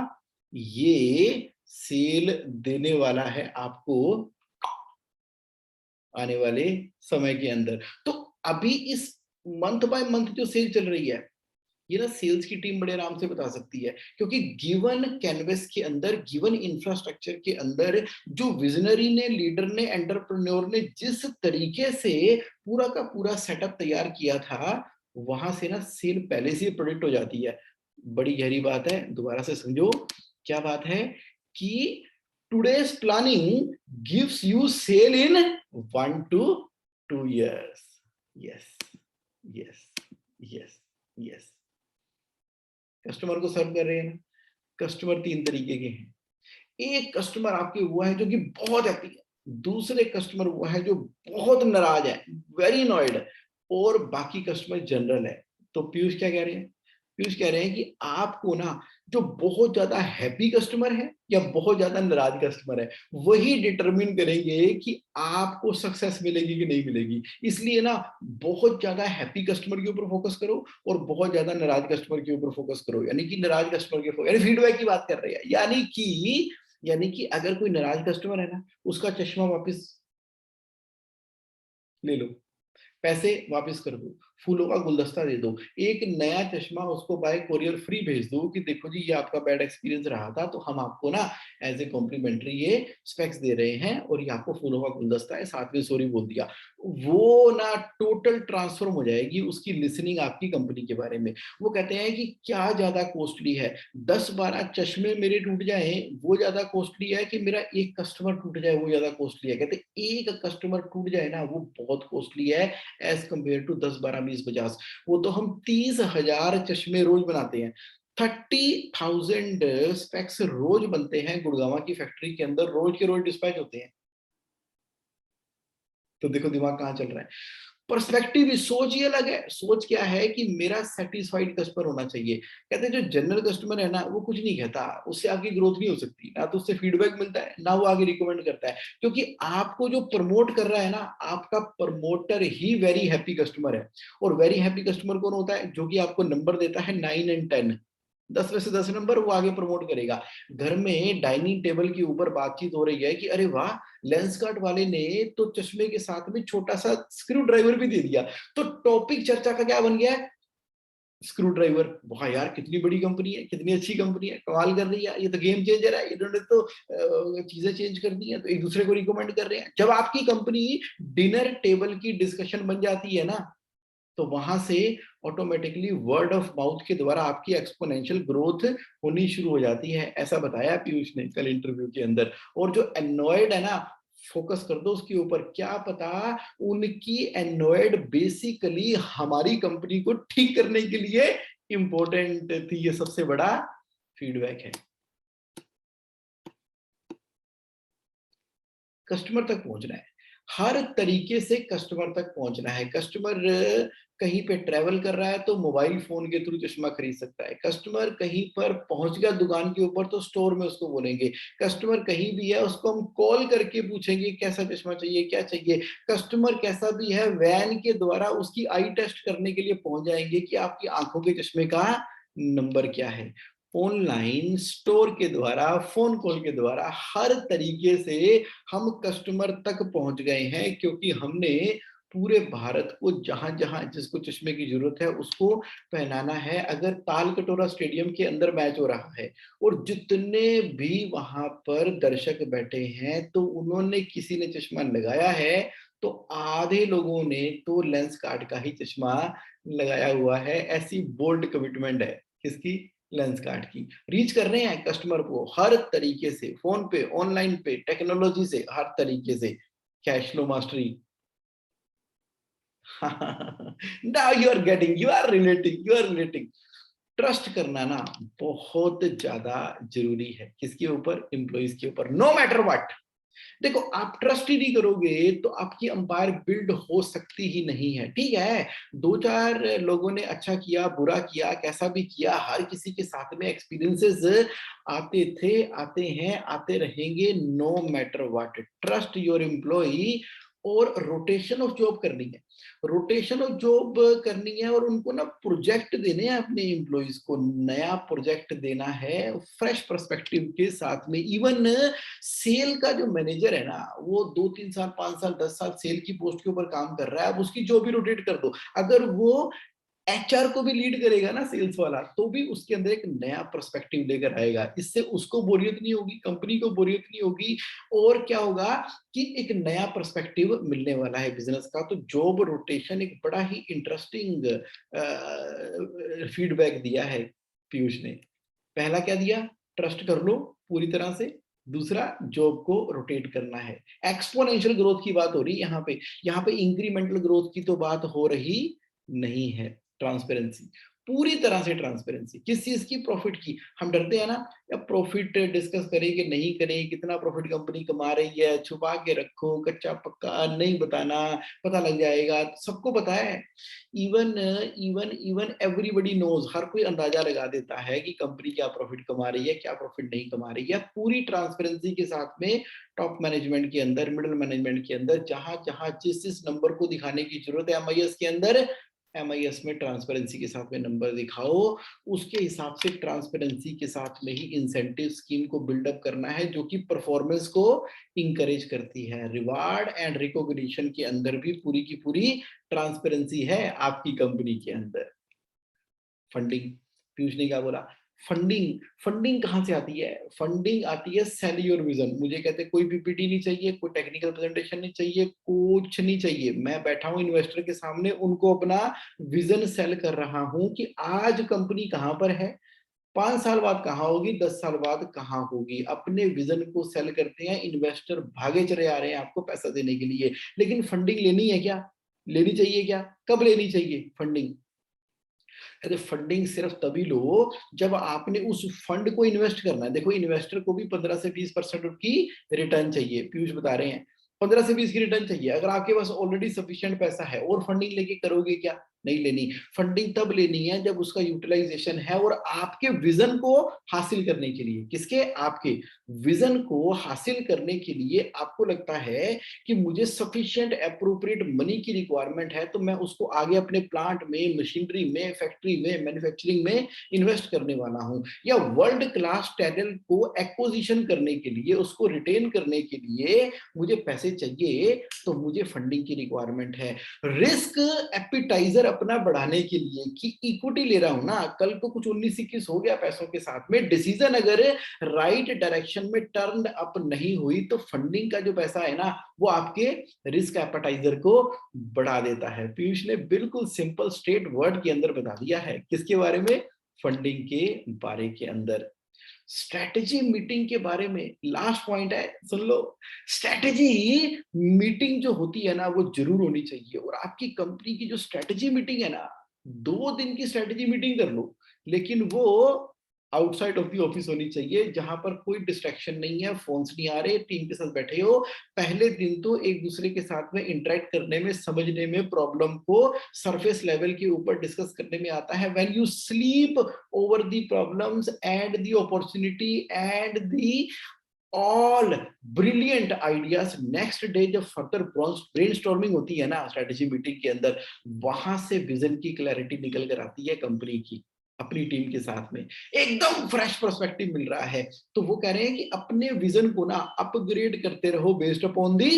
ये सेल देने वाला है आपको आने वाले समय के अंदर। तो अभी इस मंथ बाय मंथ जो सेल चल रही है, ये ना सेल्स की टीम बड़े आराम से बता सकती है, क्योंकि गिवन कैनवस के अंदर, गिवन इंफ्रास्ट्रक्चर के अंदर, जो विजनरी ने, लीडर ने, एंटरप्रेन्योर ने जिस तरीके से पूरा का पूरा सेटअप तैयार किया था, वहां से ना सेल पहले से प्रोडिक्ट हो जाती है। बड़ी गहरी बात है, दोबारा से समझो क्या बात है कि today's planning gives you sale in 1 to 2 years। Yes, yes, yes, yes. Customer को सर्व कर रहे हैं। कस्टमर 3 तरीके के हैं। एक कस्टमर आपके हुआ है जो कि बहुत हैप्पी है, दूसरे कस्टमर हुआ है जो बहुत नाराज है, वेरी नॉइड, और बाकी कस्टमर जनरल है। तो पीयूष क्या कह रहे हैं? पीयूष कह रहे हैं कि आपको ना जो बहुत ज्यादा हैप्पी कस्टमर है या बहुत ज्यादा नाराज कस्टमर है, वही डिटरमिन करेंगे कि आपको सक्सेस मिलेगी कि नहीं मिलेगी। इसलिए ना बहुत ज्यादा हैप्पी कस्टमर के ऊपर फोकस करो और बहुत ज्यादा नाराज कस्टमर के ऊपर फोकस करो। यानी कि नाराज कस्टमर के, यानी फीडबैक की बात कर रहे हैं। यानी कि अगर कोई नाराज कस्टमर है ना, उसका चश्मा वापस ले लो, पैसे वापस कर दो, फूलों का गुलदस्ता दे दो, एक नया चश्मा उसको बाय कोरियर फ्री भेज दो कि देखो जी ये आपका बैड एक्सपीरियंस रहा था, तो हम आपको ना एज ए कॉम्प्लीमेंट्री ये स्पेक्स दे रहे हैं और ये आपको फूलों का गुलदस्ता है, साथ में सॉरी बोल दिया। वो ना टोटल ट्रांसफॉर्म हो जाएगी उसकी लिसनिंग आपकी कंपनी के बारे में। वो कहते हैं कि क्या ज्यादा कॉस्टली है, 10-12 चश्मे मेरे टूट जाए वो ज्यादा कॉस्टली है कि मेरा एक कस्टमर टूट जाए वो ज्यादा कॉस्टली है? कहते एक कस्टमर टूट जाए ना वो बहुत कॉस्टली है एज कंपेयर टू 10, 12, 20, 50। वो तो हम 30,000 चश्मे रोज बनाते हैं, 30,000 स्पेक्स रोज बनते हैं गुड़गांव की फैक्ट्री के अंदर, रोज के रोज डिस्पैच होते हैं। तो देखो दिमाग कहाँ चल रहा है। पर्सपेक्टिव, सोच ही अलग है। सोच क्या है कि मेरा सेटिस्फाइड कस्टमर होना चाहिए। कहते हैं जो जनरल कस्टमर है ना वो कुछ नहीं कहता, उससे आपकी ग्रोथ नहीं हो सकती, ना तो उससे फीडबैक मिलता है ना वो आगे रिकमेंड करता है, क्योंकि आपको जो प्रमोट कर रहा है ना आपका प्रमोटर ही वेरी हैप्पी कस्टमर है। और वेरी हैप्पी कस्टमर कौन होता है? जो कि आपको नंबर देता है 9 एंड 10, 10 में से 10 नंबर वो आगे प्रमोट करेगा। घर में डाइनिंग टेबल के ऊपर बातचीत हो रही है कि अरे वाह, लेंसकार्ट वाले ने तो चश्मे के साथ में छोटा सा स्क्रू ड्राइवर भी दे दिया, तो टॉपिक चर्चा का क्या बन गया है? Screw driver. वाह यार कितनी बड़ी कंपनी है, कितनी अच्छी कंपनी है, कमाल कर रही है, ये तो गेम चेंजर है, इन्होंने तो चीजें चेंज कर दी हैं, तो एक दूसरे को रिकमेंड कर रहे हैं। जब आपकी कंपनी डिनर टेबल की डिस्कशन बन जाती है ना, तो वहां से ऑटोमेटिकली वर्ड ऑफ माउथ के द्वारा आपकी एक्सपोनेंशियल ग्रोथ होनी शुरू हो जाती है। ऐसा बताया पीयूष ने कल इंटरव्यू के अंदर। और जो एनोयड है ना, फोकस कर दो उसके ऊपर, क्या पता उनकी एनोयड बेसिकली हमारी कंपनी को ठीक करने के लिए इंपॉर्टेंट थी। ये सबसे बड़ा फीडबैक है। कस्टमर तक पहुंचना है, हर तरीके से कस्टमर तक पहुंचना है। कस्टमर कहीं पे ट्रेवल कर रहा है तो मोबाइल फोन के थ्रू चश्मा खरीद सकता है। कस्टमर कहीं पर पहुंच गया दुकान के ऊपर तो स्टोर में उसको बोलेंगे। कस्टमर कहीं भी है उसको हम कॉल करके पूछेंगे कैसा चश्मा चाहिए, क्या चाहिए। कस्टमर कैसा भी है वैन के द्वारा उसकी आई टेस्ट करने के लिए पहुंच जाएंगे कि आपकी आंखों के चश्मे का नंबर क्या है। ऑनलाइन स्टोर के द्वारा, फोन कॉल के द्वारा, हर तरीके से हम कस्टमर तक पहुंच गए हैं, क्योंकि हमने पूरे भारत को जहां जहां जिसको चश्मे की जरूरत है उसको पहनाना है। अगर ताल कटोरा स्टेडियम के अंदर मैच हो रहा है और जितने भी वहां पर दर्शक बैठे हैं तो उन्होंने किसी ने चश्मा लगाया है, तो आधे लोगों ने तो लेंस कार्ट का ही चश्मा लगाया हुआ है। ऐसी बोल्ड कमिटमेंट है किसकी? लेंस कार्ट की। रीच कर रहे हैं कस्टमर को हर तरीके से, फोन पे, ऑनलाइन पे, टेक्नोलॉजी से, हर तरीके से। Cash flow mastery. Now you are relating. Trust करना ना बहुत ज्यादा जरूरी है। किसके ऊपर? एम्प्लॉइज के ऊपर, नो मैटर व्हाट। देखो आप ट्रस्ट ही नहीं करोगे तो आपकी अंपायर बिल्ड हो सकती ही नहीं है। ठीक है, 2-4 लोगों ने अच्छा किया, बुरा किया, कैसा भी किया, हर किसी के साथ में एक्सपीरियंसेस आते थे, आते हैं, आते रहेंगे, no matter what. Trust your employee. और रोटेशन ऑफ जॉब करनी है, रोटेशन ऑफ जॉब करनी है, और उनको ना प्रोजेक्ट देने हैं अपने एम्प्लॉइज को, नया प्रोजेक्ट देना है फ्रेश पर्सपेक्टिव के साथ में। इवन सेल का जो मैनेजर है ना वो 2-3 साल, 5 साल, 10 साल सेल की पोस्ट के ऊपर काम कर रहा है, अब उसकी जॉब भी रोटेट कर दो। अगर वो एचआर को भी लीड करेगा ना सेल्स वाला, तो भी उसके अंदर एक नया पर्सपेक्टिव लेकर आएगा। इससे उसको बोरियत नहीं होगी, कंपनी को बोरियत नहीं होगी। और क्या होगा कि एक नया पर्सपेक्टिव मिलने वाला है बिजनेस का। तो जॉब रोटेशन एक बड़ा ही इंटरेस्टिंग फीडबैक दिया है पीयूष ने। पहला क्या दिया? ट्रस्ट कर लो पूरी तरह से। दूसरा, जॉब को रोटेट करना है। एक्सपोनेंशियल ग्रोथ की बात हो रही है यहाँ पे इंक्रीमेंटल ग्रोथ की तो बात हो रही नहीं है। ट्रांसपेरेंसी, पूरी तरह से ट्रांसपेरेंसी। किस चीज की? प्रॉफिट की। हम डरते हैं ना, या प्रॉफिट डिस्कस करें कि नहीं करें, कितना प्रॉफिट कंपनी कमा रही है, छुपा के रखो, कच्चा पक्का नहीं बताना, पता लग जाएगा। सबको पता है, even even even everybody knows, हर कोई अंदाजा लगा देता है कि कंपनी क्या प्रॉफिट कमा रही है, क्या प्रॉफिट नहीं कमा रही है। पूरी ट्रांसपेरेंसी के साथ में टॉप मैनेजमेंट के अंदर, मिडिल मैनेजमेंट के अंदर, जहां जहां जिस जिस नंबर को दिखाने की जरूरत है एमआईएस के अंदर, MIS में ट्रांसपेरेंसी के साथ में नंबर दिखाओ, उसके हिसाब से ट्रांसपेरेंसी के साथ में ही इंसेंटिव स्कीम को बिल्डअप करना है जो कि परफॉर्मेंस को इंकरेज करती है। रिवार्ड एंड रिकॉग्निशन के अंदर भी पूरी की पूरी ट्रांसपेरेंसी है आपकी कंपनी के अंदर। फंडिंग, पीयूष ने क्या बोला? फंडिंग, फंडिंग कहाँ से आती है? फंडिंग आती है सेल योर विजन। मुझे कहते हैं कोई पीपीटी नहीं चाहिए, कोई टेक्निकल प्रेजेंटेशन नहीं चाहिए, कुछ नहीं चाहिए, मैं बैठा हूं इन्वेस्टर के सामने, उनको अपना विजन सेल कर रहा हूं कि आज कंपनी कहां पर है, 5 साल बाद कहाँ होगी, 10 साल बाद कहाँ होगी। अपने विजन को सेल करते हैं, इन्वेस्टर भागे चले आ रहे हैं आपको पैसा देने के लिए। लेकिन फंडिंग लेनी है क्या? लेनी चाहिए क्या? कब लेनी चाहिए फंडिंग? अरे फंडिंग सिर्फ तभी लो जब आपने उस फंड को इन्वेस्ट करना है। देखो इन्वेस्टर को भी 15 से 20% की रिटर्न चाहिए, पीयूष बता रहे हैं 15 से 20 की रिटर्न चाहिए। अगर आपके पास ऑलरेडी सफिशिएंट पैसा है और फंडिंग लेके करोगे क्या? नहीं लेनी। फंडिंग तब लेनी है जब उसका यूटिलाइजेशन है और आपके विजन को हासिल करने के लिए, किसके? आपके विजन को हासिल करने के लिए आपको लगता है कि मुझे सफिशिएंट एप्रोप्रिएट मनी की रिक्वायरमेंट है, तो मैं उसको आगे अपने प्लांट में, मशीनरी में, फैक्ट्री में, मैन्युफैक्चरिंग में इन्वेस्ट करने वाला हूं। या वर्ल्ड क्लास टैलेंट को एक्विजिशन करने के लिए, उसको रिटेन करने के लिए मुझे पैसे चाहिए, तो मुझे फंडिंग की रिक्वायरमेंट है। रिस्क एपिटाइजर अपना बढ़ाने के लिए कि इक्विटी ले रहा हूं ना, कल को कुछ 19-21 हो गया पैसों के साथ में, डिसीजन अगर राइट डायरेक्शन में टर्न अप नहीं हुई, तो फंडिंग का जो पैसा है ना, वो आपके रिस्क एपेटाइजर को बढ़ा देता है। पीयूष ने बिल्कुल सिंपल स्ट्रेट वर्ड के अंदर बता दिया है, किसके बारे में? फंडिंग के बारे के अंदर। स्ट्रेटेजी मीटिंग के बारे में लास्ट पॉइंट है, सुन लो। स्ट्रेटेजी मीटिंग जो होती है ना, वो जरूर होनी चाहिए। और आपकी कंपनी की जो स्ट्रेटेजी मीटिंग है ना, 2 दिन की स्ट्रेटेजी मीटिंग कर लो, लेकिन वो आउटसाइड ऑफ द ऑफिस होनी चाहिए, जहां पर कोई डिस्ट्रैक्शन नहीं है, फोन्स नहीं आ रहे, टीम के साथ बैठे हो। पहले दिन तो एक दूसरे के साथ में इंटरेक्ट करने में, समझने में, प्रॉब्लम को सरफेस लेवल के ऊपर डिस्कस करने में आता है। When you sleep over the problems and the opportunity and the all brilliant ideas, next day जब फर्दर ब्रेनस्टॉर्मिंग होती है ना स्ट्रेटेजी मीटिंग के अंदर, वहां से विजन की क्लैरिटी निकल कर आती है कंपनी की, अपनी टीम के साथ में एकदम फ्रेश पर्सपेक्टिव मिल रहा है। तो वो कह रहे हैं कि अपने विजन को ना अपग्रेड करते रहो based upon the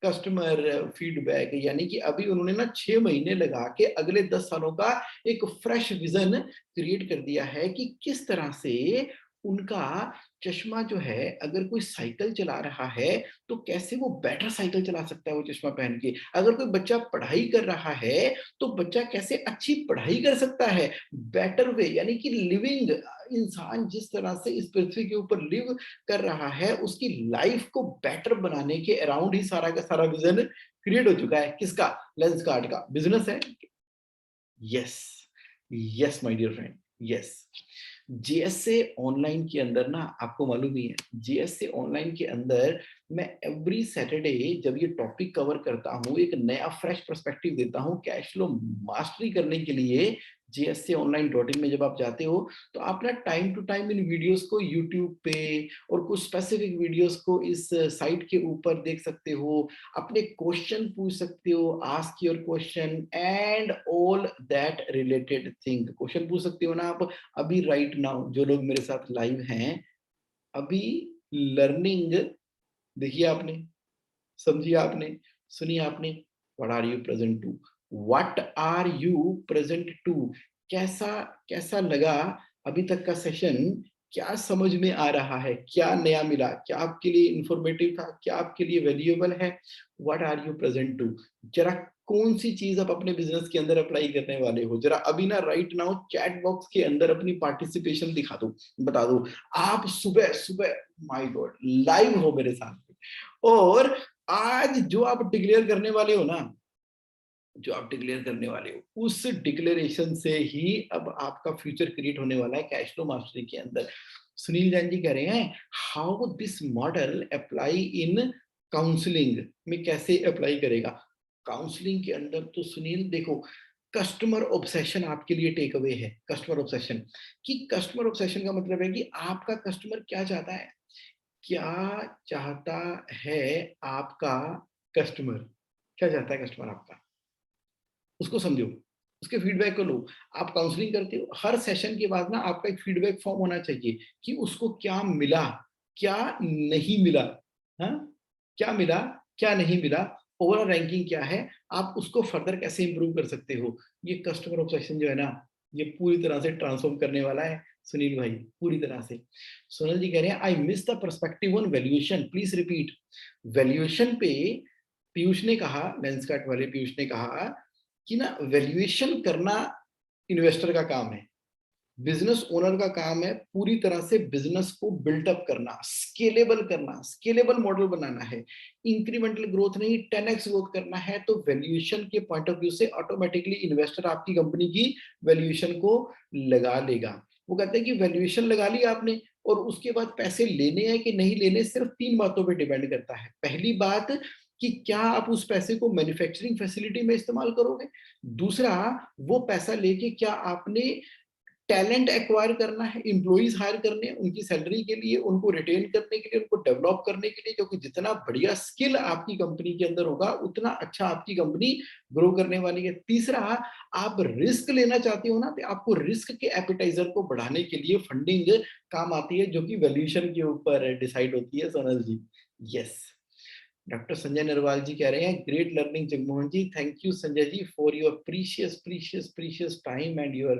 customer feedback. यानी कि अभी उन्होंने ना 6 महीने लगा के अगले 10 सालों का एक फ्रेश विजन क्रिएट कर दिया है कि किस तरह से उनका चश्मा जो है, अगर कोई साइकिल चला रहा है तो कैसे वो बेटर साइकिल चला सकता है वो चश्मा पहन के। अगर कोई बच्चा पढ़ाई कर रहा है तो बच्चा कैसे अच्छी पढ़ाई कर सकता है बेटर वे। यानी कि लिविंग इंसान जिस तरह से इस पृथ्वी के ऊपर लिव कर रहा है, उसकी लाइफ को बेटर बनाने के अराउंड ही सारा का सारा विजन क्रिएट हो चुका है। किसका? लेंसकार्ट का बिजनेस है। Yes, yes my dear friend, yes. GSA online के अंदर ना, आपको मालूम ही है, जीएसए ऑनलाइन के अंदर मैं एवरी सैटरडे जब ये टॉपिक कवर करता हूँ, एक नया फ्रेश पर्सपेक्टिव देता हूँ कैश फ्लो मास्टरी करने के लिए। GSConline.in में जब आप जाते हो तो आप ना टाइम टू टाइम इन वीडियोस को यूट्यूब पे और कुछ स्पेसिफिक वीडियोस को इस साइट के ऊपर देख सकते हो, अपने क्वेश्चन पूछ सकते हो, ask your question and all that related thing. Question पूछ सकते हो ना आप। अभी राइट नाउ जो लोग मेरे साथ लाइव हैं, अभी लर्निंग देखिए आपने, समझिए आपने, सुनिए आपने। What are you present to? What are you present to? कैसा कैसा लगा अभी तक का सेशन? क्या समझ में आ रहा है? क्या नया मिला? क्या आपके लिए इंफॉर्मेटिव था? क्या आपके लिए वैल्यूएबल है? What are you present to? जरा कौन सी चीज आप अपने बिजनेस के अंदर अप्लाई करने वाले हो? जरा अभी ना राइट नाउ चैट बॉक्स के अंदर अपनी पार्टिसिपेशन दिखा दो, बता दो। आप सुबह सुबह, माय गॉड, लाइव हो मेरे साथ। और आज जो आप डिक्लेयर करने वाले हो ना, जो आप डिक्लेयर करने वाले हो, उस डिक्लेरेशन से ही अब आपका फ्यूचर क्रिएट होने वाला है कैश फ्लो मास्टरी के अंदर। सुनील जैन जी कह रहे हैं how this model apply in counselling में, कैसे अप्लाई करेगा काउंसलिंग के अंदर? तो सुनील देखो, कस्टमर ऑब्सेशन आपके लिए टेक अवे है। कस्टमर ऑब्सेशन, कि कस्टमर ऑब्सेशन का मतलब है कि आपका कस्टमर क्या चाहता है, क्या चाहता है आपका कस्टमर, क्या चाहता है कस्टमर आपका, उसको समझो। उसके फीडबैक को लो। आप काउंसलिंग करते हो, हर सेशन के बाद ना आपका एक फीडबैक फॉर्म होना चाहिए कि उसको क्या मिला, क्या नहीं मिला, हाँ, क्या मिला, क्या नहीं मिला, ओवरऑल रैंकिंग क्या है, आप उसको फर्दर कैसे इंप्रूव कर सकते हो। ये कस्टमर ऑब्सेशन जो है ना, ये पूरी तरह से ट्रांसफॉर्म करने वाला है सुनील भाई, पूरी तरह से। सोनल जी कह रहे हैं I miss the perspective on valuation, please repeat. Valuation पे पीयूष ने कहा, लेंसकार्ट वाले पीयूष ने कहा कि ना वैल्यूएशन करना इन्वेस्टर का काम है, बिजनेस ओनर का काम है पूरी तरह से बिजनेस को बिल्टअप करना, स्केलेबल करना, स्केलेबल मॉडल बनाना है, इंक्रीमेंटल ग्रोथ नहीं 10x ग्रोथ करना है। तो वैल्यूएशन के पॉइंट ऑफ व्यू से ऑटोमेटिकली इन्वेस्टर आपकी कंपनी की वैल्यूएशन को लगा लेगा। वो कहते हैं कि वैल्यूएशन लगा ली आपने और उसके बाद पैसे लेने हैं कि नहीं लेने, सिर्फ 3 बातों पे डिपेंड करता है। पहली बात कि क्या आप उस पैसे को मैन्युफैक्चरिंग फैसिलिटी में इस्तेमाल करोगे, दूसरा वो पैसा लेके क्या आपने टैलेंट एक्वायर करना है, एम्प्लॉइज हायर करने हैं उनकी सैलरी के लिए, उनको रिटेन करने के लिए, उनको डेवलप करने के लिए, क्योंकि जितना बढ़िया स्किल आपकी कंपनी के अंदर होगा उतना अच्छा आपकी कंपनी ग्रो करने वाली है। तीसरा, आप रिस्क लेना चाहते हो ना, तो आपको रिस्क के एपिटाइजर को बढ़ाने के लिए फंडिंग काम आती है, जो कि वैल्यूएशन के ऊपर डिसाइड होती है। सोनल जी, यस। डॉक्टर संजय नरवाल जी कह रहे हैं great learning Jagmohan ji, thank you Sanjay ji for your precious time and your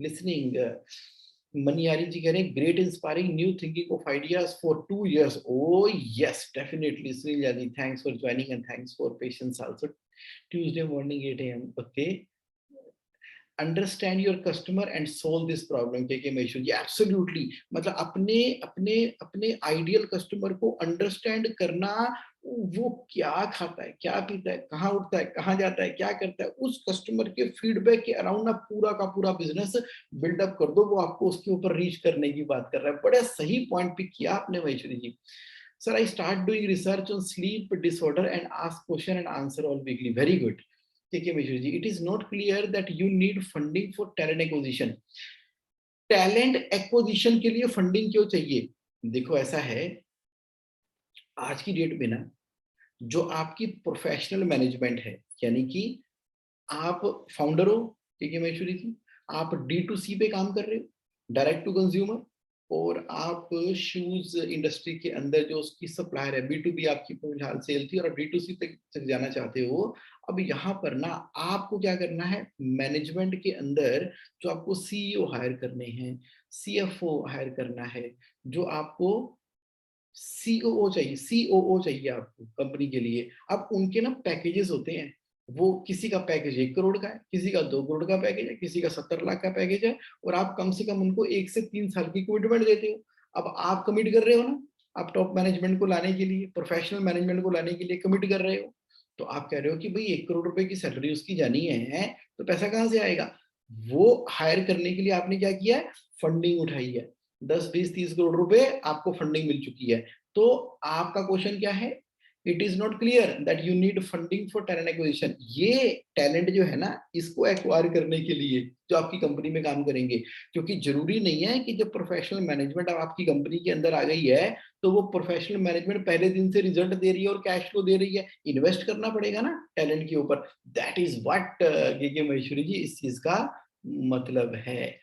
listening. Maniyari ji कह रहे हैं great inspiring new thinking of ideas for 2 years। Oh yes definitely Sunil ji, thanks for joining and thanks for patience also. Tuesday morning 8 AM, okay. Understand your customer and solve this problem के महेश्वर जी, absolutely. मतलब अपने अपने अपने ideal customer को understand करना, वो क्या खाता है, क्या पीता है, कहाँ उठता है, कहाँ जाता है, क्या करता है, उस कस्टमर के फीडबैक के अराउंड ना पूरा का पूरा बिजनेस बिल्डअप कर दो। वो आपको उसके ऊपर रीच करने की बात कर रहा है। बड़े सही पॉइंट पिक किया आपने Maheshwari ji. Sir I start doing research on sleep disorder and ask question and answer all weekly, very good. ठीक है Mishra ji, it is not clear that you need funding for talent acquisition. Talent acquisition के लिए funding क्यों चाहिए? देखो ऐसा है, आज की डेट में ना जो आपकी प्रोफेशनल मैनेजमेंट है, यानी कि आप फाउंडर हो, ठीक है महेश्वरी जी, आप D2C पे काम कर रहे हो, डायरेक्ट टू कंज्यूमर, और आप शूज इंडस्ट्री के अंदर जो उसकी सप्लायर है, B2B आपकी फिलहाल सेल थी और आप D2C तक जाना चाहते हो। अब यहाँ पर ना आपको क्या करना है, मैनेजमेंट के अंदर जो आपको CEO हायर करने हैं, CFO हायर करना है, जो आपको COO चाहिए, COO चाहिए आपको कंपनी के लिए। अब उनके ना पैकेजेस होते हैं, वो किसी का पैकेज 1 करोड़ का है, किसी का 2 करोड़ का पैकेज है, किसी का 70 लाख का पैकेज है, और आप कम से कम उनको 1 से 3 साल की कमिटमेंट देते हो। अब आप कमिट कर रहे हो ना, आप टॉप मैनेजमेंट को लाने के लिए, प्रोफेशनल मैनेजमेंट को लाने के लिए कमिट कर रहे हो, तो आप कह रहे हो कि भाई 1 करोड़ रुपए की सैलरी उसकी जानी है, तो पैसा कहाँ से आएगा? वो हायर करने के लिए आपने क्या किया है, फंडिंग उठाई है। 10, 20, 30 करोड़ रुपए आपको फंडिंग मिल चुकी है। तो आपका क्वेश्चन क्या है, it is not clear that you need funding for talent acquisition. ये टैलेंट जो है ना, इसको एक्वायर करने के लिए जो आपकी कंपनी में काम करेंगे, क्योंकि जरूरी नहीं है कि जब प्रोफेशनल मैनेजमेंट अब आपकी कंपनी के अंदर आ गई है तो वो प्रोफेशनल मैनेजमेंट पहले दिन से रिजल्ट दे रही है और कैश फ्लो दे रही है। इन्वेस्ट करना पड़ेगा ना टैलेंट के ऊपर। दैट इज व्हाट के महेश्वरी जी इस चीज का मतलब है।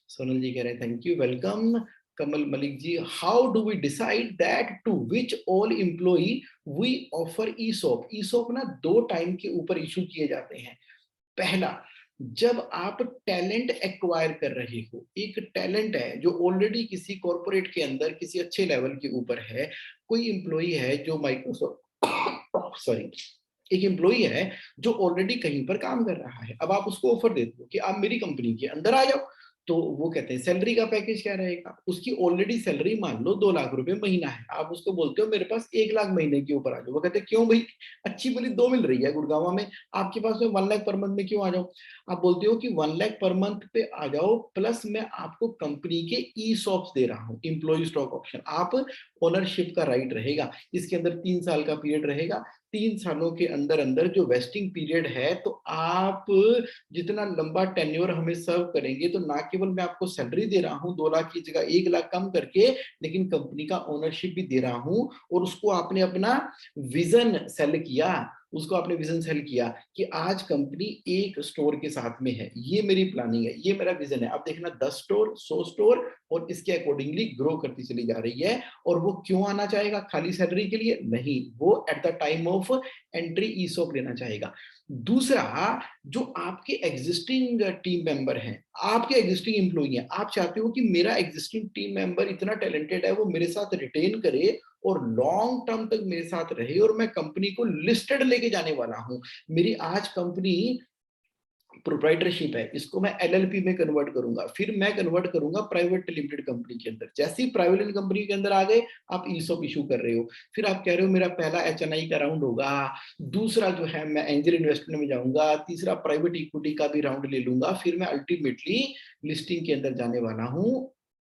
सोनल जी कह रहे हैं thank you, welcome. Kamal Malik ji, how do we decide that to which all employee we offer ESOP? ESOP ना 2 टाइम के ऊपर इशू किए जाते हैं। पहला, जब आप टैलेंट एक्वायर कर रहे हो, एक टैलेंट है जो ऑलरेडी किसी कॉर्पोरेट के अंदर किसी अच्छे लेवल के ऊपर है, कोई एम्प्लॉई है जो माइक्रोसॉफ्ट सॉरी एक एम्प्लॉई है जो ऑलरेडी कहीं पर काम कर रहा है, अब आप उसको ऑफर देते हो कि आप मेरी कंपनी के अंदर आ जाओ, तो वो कहते हैं सैलरी का पैकेज क्या रहेगा, उसकी ऑलरेडी सैलरी मान लो 2 लाख रुपए महीना है, आप उसको बोलते हो मेरे पास 1 लाख महीने के ऊपर आ जाओ। वो कहते हैं क्यों भाई, अच्छी भली 2 मिल रही है गुड़गांव में, आपके पास में 1 लाख पर मंथ में क्यों आ जाओ? आप बोलते हो कि 1 लाख पर मंथ पे आ जाओ, प्लस मैं आपको कंपनी के ESOPs दे रहा हूँ, एम्प्लॉय स्टॉक ऑप्शन, आप ओनरशिप का राइट रहेगा, इसके अंदर 3 साल का पीरियड रहेगा। 3 सालों के अंदर अंदर जो वेस्टिंग पीरियड है, तो आप जितना लंबा टेन्योर हमें सर्व करेंगे, तो ना केवल मैं आपको सैलरी दे रहा हूं 2 लाख की जगह 1 लाख कम करके, लेकिन कंपनी का ओनरशिप भी दे रहा हूं, और उसको आपने अपना विजन सेल किया, उसको आपने विजन सेल किया कि आज कंपनी एक स्टोर के साथ में है, ये मेरी प्लानिंग है, ये मेरा विजन है। अब देखना 10 स्टोर, 100 स्टोर और इसके अकॉर्डिंगली ग्रो करती चली जा रही है। और वो क्यों आना चाहेगा? खाली सैलरी के लिए नहीं, वो at the time of entry ESOP लेना चाहेगा। दूसरा, जो आपके एग्जिस्टिंग टीम मेंबर हैं, आपके एग्जिस्टिंग एम्प्लॉई हैं, आप चाहते हो कि मेरा एग्जिस्टिंग टीम मेंबर इतना टैलेंटेड है, वो मेरे साथ रिटेन करे और लॉन्ग टर्म तक मेरे साथ रहे और मैं कंपनी को लिस्टेड लेके जाने वाला हूं। मेरी आज कंपनी प्रोप्राइटरशिप है, इसको मैं एलएलपी में कन्वर्ट करूंगा, फिर मैं कन्वर्ट करूंगा प्राइवेट लिमिटेड कंपनी के अंदर। जैसे ही प्राइवेट लिमिटेड कंपनी के अंदर आ गए, आप ईसॉप इशू कर रहे हो, फिर आप कह रहे हो मेरा पहला एचएनआई का राउंड होगा, दूसरा जो है मैं एंजल इन्वेस्टमेंट में जाऊंगा, तीसरा प्राइवेट इक्विटी का भी राउंड ले लूंगा, फिर मैं अल्टीमेटली लिस्टिंग के अंदर जाने वाला हूं,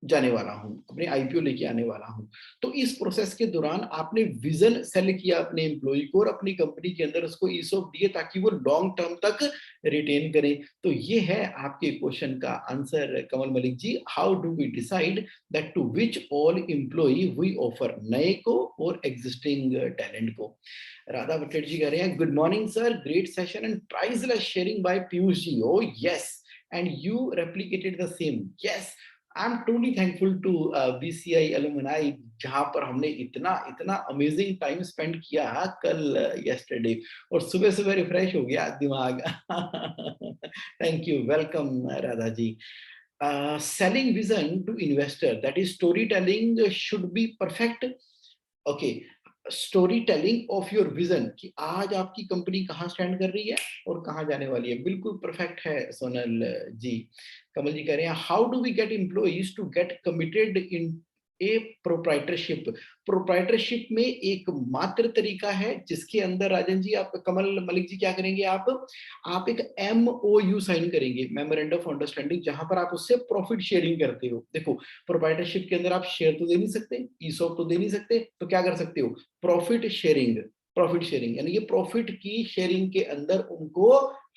अपने आईपीओ लेके आने वाला हूं। तो इस प्रोसेस के दौरान आपने विजन सेल किया अपने एम्प्लॉय को और अपनी कंपनी के अंदर उसको ईसॉप दिए ताकि वो लॉन्ग टर्म तक रिटेन करें। तो ये है आपके क्वेश्चन का answer Kamal Malik ji. How do we decide that to which all employee we offer, नए को और एग्जिस्टिंग टैलेंट को। राधा भट्ट जी कह रहे हैं good morning sir, great session and priceless sharing by Piyush ji. Oh yes, and you replicated the same. Yes, I'm truly thankful to BCI alumni, जहां पर हमने इतना इतना अमेजिंग टाइम स्पेंड किया कल yesterday, और सुबह सुबह रिफ्रेश हो गया दिमाग। Thank you, welcome Radha ji. Selling vision to investor, that is storytelling should be perfect. Okay, story telling of your vision कि आज आपकी कंपनी कहाँ स्टैंड कर रही है और कहाँ जाने वाली है, बिल्कुल परफेक्ट है सोनल जी। कमल जी कह रहे हैं how do we get employees to get committed in a proprietorship. Proprietorship में एक मात्र तरीका है जिसके अंदर राजन जी, आप कमल मलिक जी क्या करेंगे, आप एक MOU साइन करेंगे, मेमोरेंडम ऑफ अंडरस्टैंडिंग, जहां पर आप उससे प्रॉफिट शेयरिंग करते हो। देखो, प्रोप्राइटरशिप के अंदर आप शेयर तो दे नहीं सकते, ईसॉप तो दे नहीं सकते, तो क्या कर सकते हो, प्रॉफिट शेयरिंग। प्रॉफिट शेयरिंग यानी ये प्रॉफिट की शेयरिंग के अंदर उनको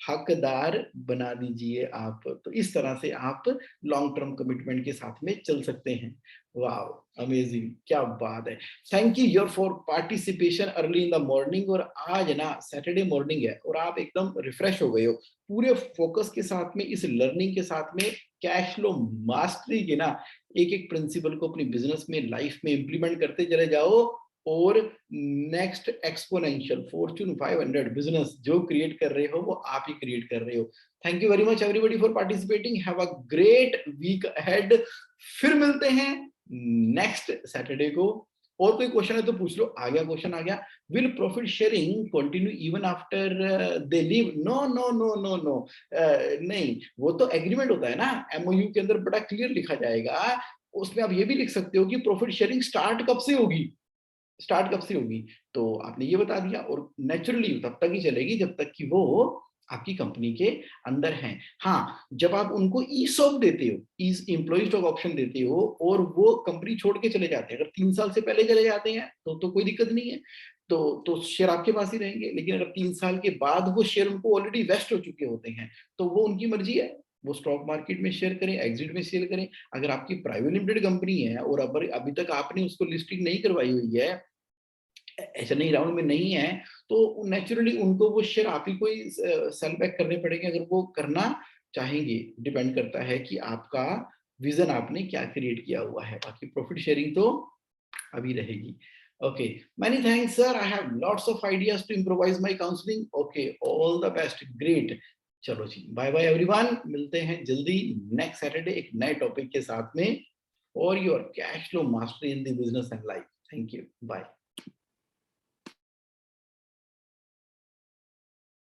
हकदार बना दीजिए आप। तो इस तरह से आप लॉन्ग टर्म कमिटमेंट के साथ में चल सकते हैं। वाओ, अमेजिंग, क्या बात है। Thank you your for participation early in the morning. और आज ना सैटरडे मॉर्निंग है और आप एकदम रिफ्रेश हो गए हो, पूरे फोकस के साथ में, इस लर्निंग के साथ में, कैश फ्लो मास्टरी के ना एक एक प्रिंसिपल को अपनी बिजनेस में, लाइफ में इंप्लीमेंट करते चले जाओ और नेक्स्ट एक्सपोनेंशियल फॉर्च्यून 500 बिजनेस जो क्रिएट कर रहे हो वो आप ही क्रिएट कर रहे हो। Thank you very much everybody for participating. Have a great week ahead. फिर मिलते हैं नेक्स्ट सैटरडे को। और कोई क्वेश्चन है तो पूछ लो। आ गया क्वेश्चन, आ गया, will profit sharing continue even after they leave. No no no no no, नहीं, वो तो एग्रीमेंट होता है ना, MOU के अंदर बड़ा क्लियर लिखा जाएगा। उसमें आप ये भी लिख सकते हो कि प्रॉफिट शेयरिंग स्टार्ट कब से होगी, स्टार्ट कब से होगी। तो आपने ये बता दिया, और नेचुरली तब तक ही चलेगी जब तक कि वो आपकी कंपनी के अंदर हैं। हाँ, जब आप उनको ईसॉप देते हो, एम्प्लॉय स्टॉक ऑप्शन देते हो और वो कंपनी छोड़ के चले जाते हैं, अगर 3 साल से पहले चले जाते हैं तो कोई दिक्कत नहीं है, तो शेयर आपके पास ही रहेंगे। लेकिन अगर 3 साल के बाद वो शेयर उनको ऑलरेडी वेस्ट हो चुके होते हैं, तो वो उनकी मर्जी है, वो स्टॉक मार्केट में शेयर करें, एग्जिट में शेयर करें। अगर आपकी प्राइवेट लिमिटेड कंपनी है और अभी तक आपने उसको लिस्टिंग नहीं करवाई हुई है, ऐसा नहीं राउंड में नहीं है, तो नेचुरली उनको वो शेयर आप ही को ही सेल बैक करने पड़ेंगे अगर वो करना चाहेंगे। डिपेंड करता है कि आपका विजन आपने क्या क्रिएट किया हुआ है। बाकी प्रॉफिट शेयरिंग तो अभी रहेगी। Okay, many thanks sir, I have lots of ideas to improvise my counselling. Okay, all the best, great. चलो जी, बाय बाय एवरीवन, मिलते हैं जल्दी नेक्स्ट सैटरडे एक नए टॉपिक के साथ में, और your cash flow mastery in the business and life. Thank you, bye.